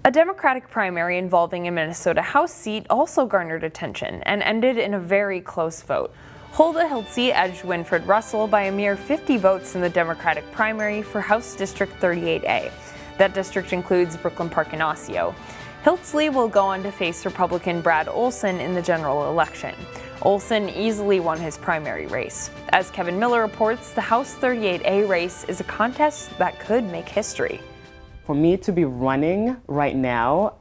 A Democratic primary involving a Minnesota House seat also garnered attention and ended in a very close vote. Huldah Hiltsley edged Wynfred Russell by a mere 50 votes in the Democratic primary for House District 38A. That district includes Brooklyn Park and Osseo. Hiltsley will go on to face Republican Brad Olson in the general election. Olson easily won his primary race. As Kevin Miller reports, the House 38A race is a contest that could make history. For me to be running right now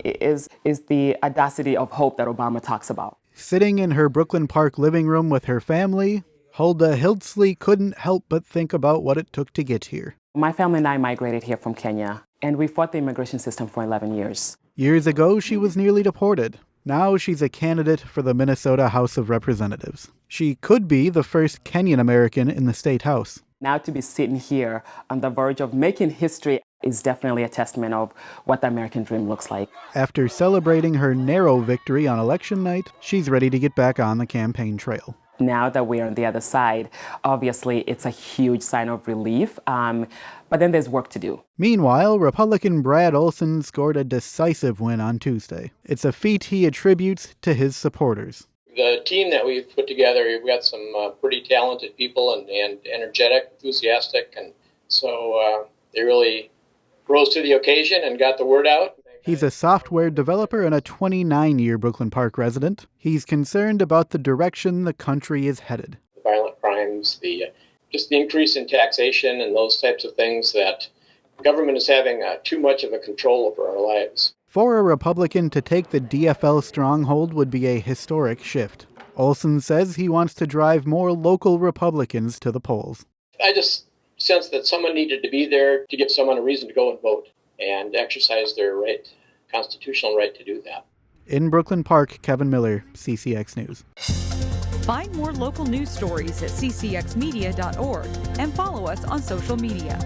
is the audacity of hope that Obama talks about. Sitting in her Brooklyn Park living room with her family, Huldah Hiltsley couldn't help but think about what it took to get here. My family and I migrated here from Kenya, and we fought the immigration system for 11 years. Years ago, she was nearly deported. Now she's a candidate for the Minnesota House of Representatives. She could be the first Kenyan American in the state house. Now to be sitting here on the verge of making history is definitely a testament of what the American dream looks like. After celebrating her narrow victory on election night, she's ready to get back on the campaign trail. Now that we're on the other side, obviously it's a huge sign of relief, but then there's work to do. Meanwhile, Republican Brad Olson scored a decisive win on Tuesday. It's a feat he attributes to his supporters. The team that we've put together, we've got some pretty talented people and energetic, enthusiastic, and so they really rose to the occasion and got the word out. He's a software developer and a 29-year Brooklyn Park resident. He's concerned about the direction the country is headed. The violent crimes, just the increase in taxation and those types of things that government is having too much of a control over our lives. For a Republican to take the DFL stronghold would be a historic shift. Olson says he wants to drive more local Republicans to the polls. I just sense that someone needed to be there to give someone a reason to go and vote and exercise their constitutional right to do that. In Brooklyn Park, Kevin Miller, CCX News. Find more local news stories at ccxmedia.org and follow us on social media.